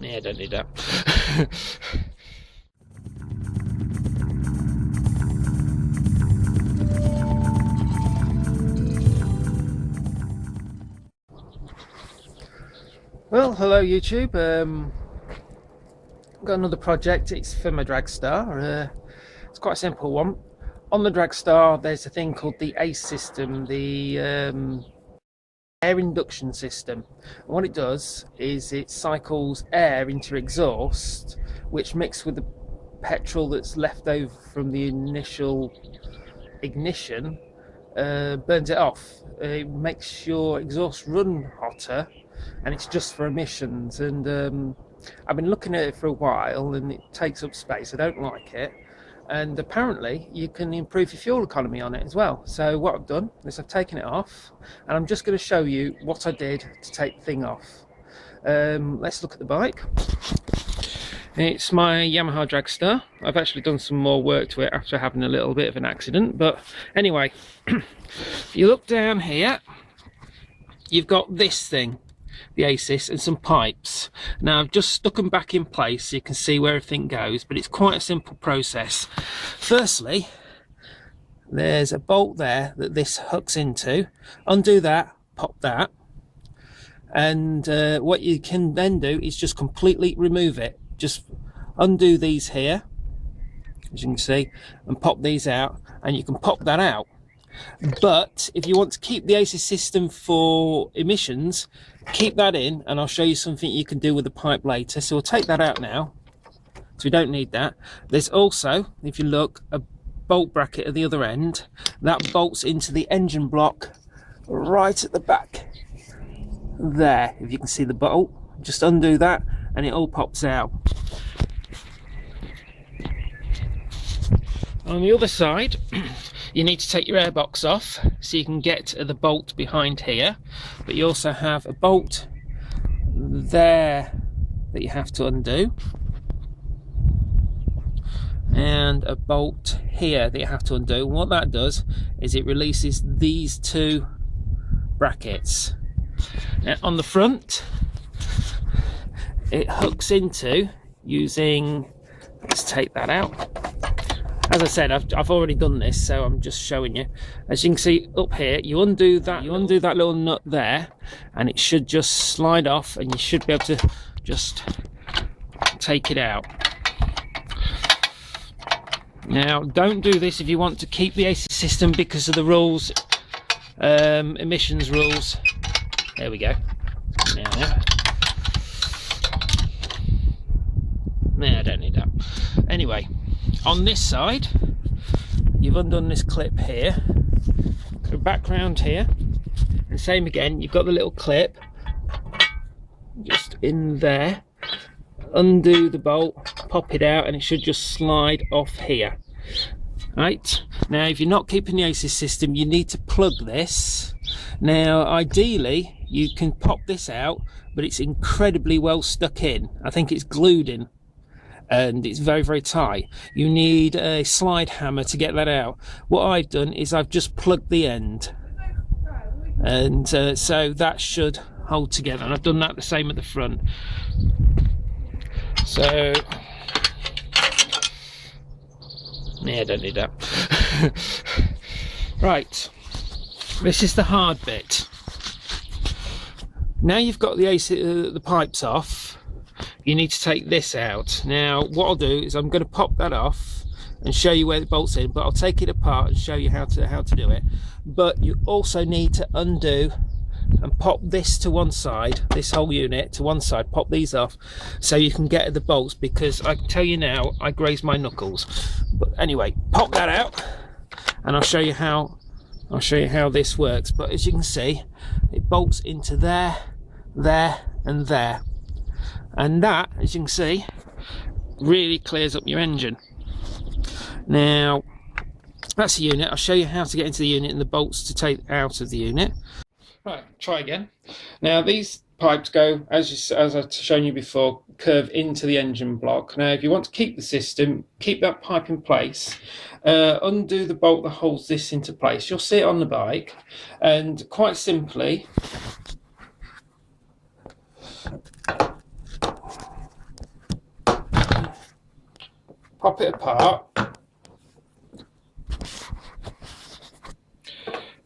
Yeah, I don't need that. Well, hello YouTube. Got another project. It's for my Dragstar. It's quite a simple one. On the Dragstar, there's a thing called the AIS system, the Air Induction System. And what it does is it cycles air into exhaust, which mixed with the petrol that's left over from the initial ignition, burns it off. It makes your exhaust run hotter, and it's just for emissions. And I've been looking at it for a while, and it takes up space. I don't like it. And apparently you can improve your fuel economy on it as well. So what I've done is I've taken it off, and I'm just going to show you what I did to take the thing off. Let's look at the bike. It's my Yamaha Dragstar. I've actually done some more work to it after having a little bit of an accident, but anyway, if you look down here, you've got this thing, the AIS, and some pipes. Now I've just stuck them back in place so you can see where everything goes, but it's quite a simple process. Firstly, there's a bolt there that this hooks into. Undo that, pop that, and what you can then do is just completely remove it. Just undo these here, as you can see, and pop these out, and you can pop that out. But if you want to keep the AIS system for emissions, keep that in, and I'll show you something you can do with the pipe later. So we'll take that out now, so we don't need that. There's also, if you look, a bolt bracket at the other end that bolts into the engine block right at the back there. If you can see the bolt, just undo that and it all pops out. On the other side, you need to take your airbox off so you can get to the bolt behind here, but you also have a bolt there that you have to undo, and a bolt here that you have to undo. And what that does is it releases these two brackets. Now on the front, it hooks into using, let's take that out. As I said, I've already done this, so I'm just showing you. As you can see up here, you undo that little nut there, and it should just slide off, and you should be able to just take it out. Now, don't do this if you want to keep the AIS system because of the rules, emissions rules. There we go. Now, I don't need that. Anyway, on this side, you've undone this clip here, go back round here, and same again, you've got the little clip just in there. Undo the bolt, pop it out, and it should just slide off here. Right, now if you're not keeping the AIS system, you need to plug this. Now ideally you can pop this out, but it's incredibly well stuck in. I think it's glued in, and it's very, very tight. You need a slide hammer to get that out. What I've done is I've just plugged the end, and so that should hold together, and I've done that the same at the front. So yeah, I don't need that. Right, this is the hard bit. Now you've got the the pipes off, you need to take this out. Now what I'll do is I'm going to pop that off and show you where it bolts in, but I'll take it apart and show you how to do it. But you also need to undo and pop this to one side, this whole unit to one side, pop these off so you can get at the bolts, because I can tell you now, I grazed my knuckles. But anyway, pop that out and I'll show you how this works. But as you can see, it bolts into there, there and there, and that, as you can see, really clears up your engine. Now that's the unit. I'll show you how to get into the unit and the bolts to take out of the unit. Right, try again. Now these pipes go, as I've shown you before, curve into the engine block. Now if you want to keep the system, keep that pipe in place, undo the bolt that holds this into place. You'll see it on the bike, and quite simply pop it apart.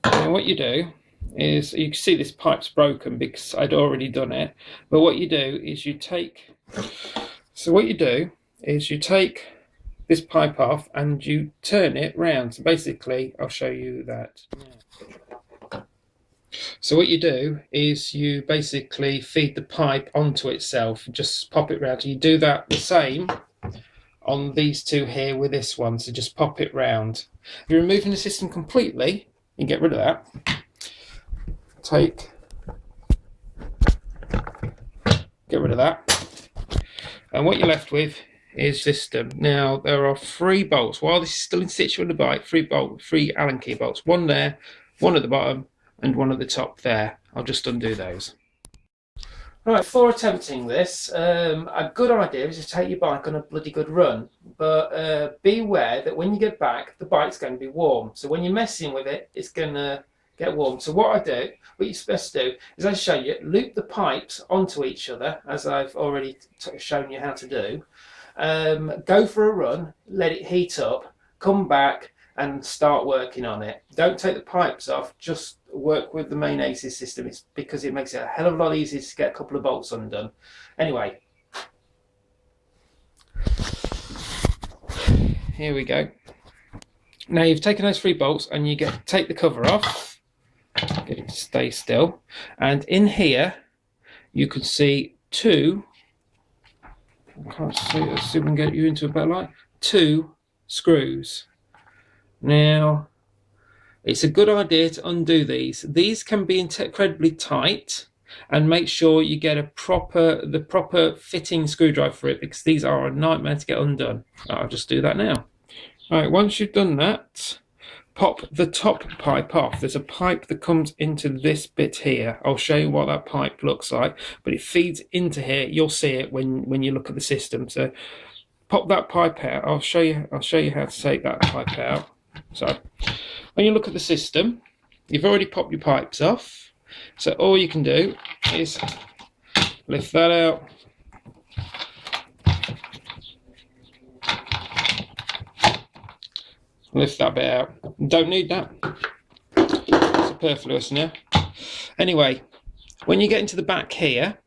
And what you do is, you can see this pipe's broken because I'd already done it, but what you do is you take this pipe off and you turn it round. So basically, I'll show you that. So what you do is you basically feed the pipe onto itself, just pop it round. You do that the same on these two here with this one, so just pop it round. If you're removing the system completely, you get rid of that. Get rid of that, and what you're left with is system. Now there are 3 bolts. While this is still in situ on the bike, 3 Allen key bolts. One there, one at the bottom, and one at the top there. I'll just undo those. Right, for attempting this, a good idea is to take your bike on a bloody good run, but be aware that when you get back, the bike's going to be warm. So when you're messing with it, it's going to get warm. So what you're supposed to do is, I show you, loop the pipes onto each other, as I've already shown you how to do. Go for a run, let it heat up, come back and start working on it. Don't take the pipes off, just work with the main AIS system. It's because it makes it a hell of a lot easier to get a couple of bolts undone. Anyway, here we go. Now you've taken those 3 bolts and you take the cover off, get it to stay still, and in here you can see 2, I can't see, let's see if we can get you into a better light, 2 screws. Now, it's a good idea to undo these. These can be incredibly tight, and make sure you get the proper fitting screwdriver for it, because these are a nightmare to get undone. I'll just do that now. Alright, once you've done that, pop the top pipe off. There's a pipe that comes into this bit here. I'll show you what that pipe looks like, but it feeds into here. You'll see it when you look at the system. So pop that pipe out. I'll show you how to take that pipe out. So when you look at the system, you've already popped your pipes off, so all you can do is lift that out, lift that bit out. Don't need that, it's superfluous now. Anyway, when you get into the back here,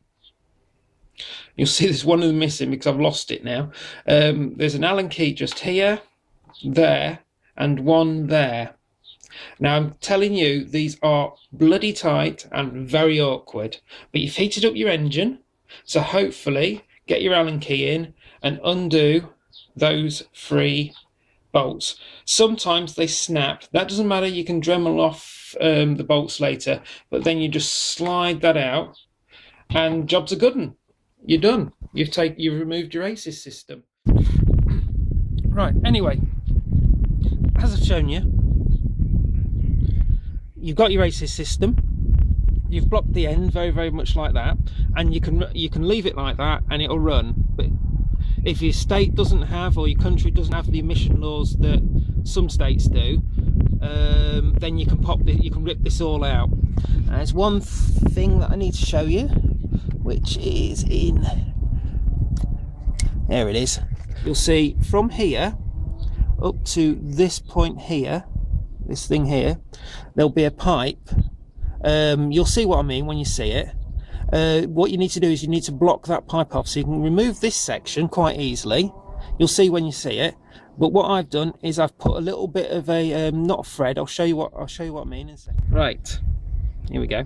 you'll see there's one of them missing because I've lost it now. There's an Allen key just here, there, and one there. Now I'm telling you, these are bloody tight and very awkward, but you've heated up your engine, so hopefully get your Allen key in and undo those 3 bolts. Sometimes they snap. That doesn't matter, you can Dremel off the bolts later, but then you just slide that out and job's a good one. You're done. You've removed your AIS system. Right, anyway, as I've shown you, you've got your AIS system, you've blocked the end very much like that, and you can leave it like that and it'll run. But if your state doesn't have, or your country doesn't have the emission laws that some states do, then you can rip this all out. And there's one thing that I need to show you, which is there it is. You'll see from here up to this point here, this thing here, there'll be a pipe. You'll see what I mean when you see it. What you need to do is you need to block that pipe off, so you can remove this section quite easily. You'll see when you see it. But what I've done is I've put a little bit of a not a thread. I'll show you what I mean in a second. Right, here we go.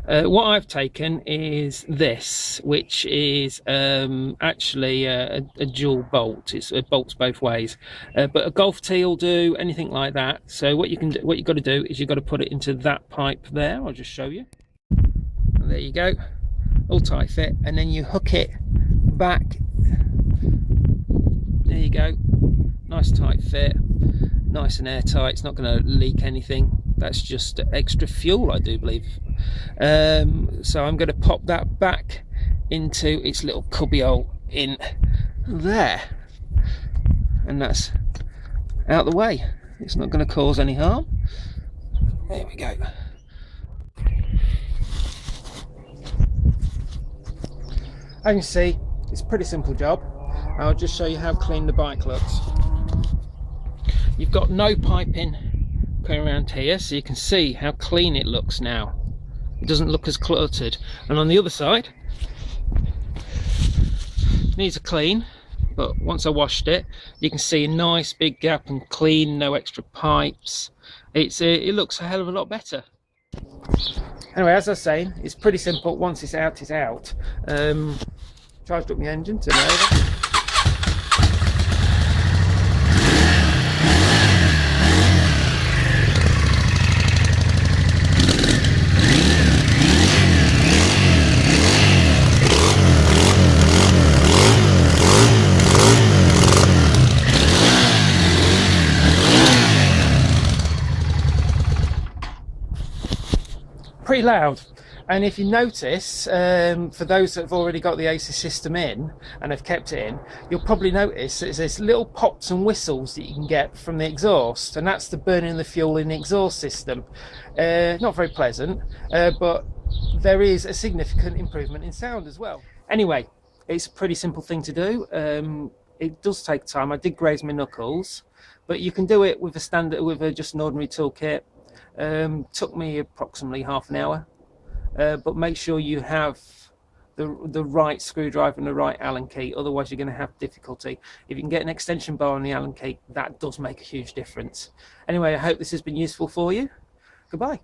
What I've taken is this, which is actually a dual bolt. It bolts both ways, but a golf tee will do, anything like that. So what you've got to do is you've got to put it into that pipe there. I'll just show you. And there you go, all tight fit, and then you hook it back. There you go, nice tight fit, nice and airtight. It's not going to leak anything. That's just extra fuel, I do believe. So I'm going to pop that back into its little cubby hole in there, and that's out the way. It's not going to cause any harm. There we go. As you can see, it's a pretty simple job. I'll just show you how clean the bike looks. You've got no piping going around here, so you can see how clean it looks now. It doesn't look as cluttered. And on the other side, needs a clean, but once I washed it, you can see a nice big gap and clean, no extra pipes. It looks a hell of a lot better. Anyway, as I was saying, it's pretty simple. Once it's out, it's out. Charged up my engine, turned it over. Pretty loud, and if you notice, for those that have already got the AIS system in and have kept it in, you'll probably notice there's little pops and whistles that you can get from the exhaust, and that's the burning the fuel in the exhaust system. Not very pleasant, but there is a significant improvement in sound as well. Anyway, it's a pretty simple thing to do. It does take time. I did graze my knuckles, but you can do it with just an ordinary toolkit. Took me approximately half an hour, but make sure you have the right screwdriver and the right Allen key, otherwise you're going to have difficulty. If you can get an extension bar on the Allen key, that does make a huge difference. Anyway, I hope this has been useful for you. Goodbye.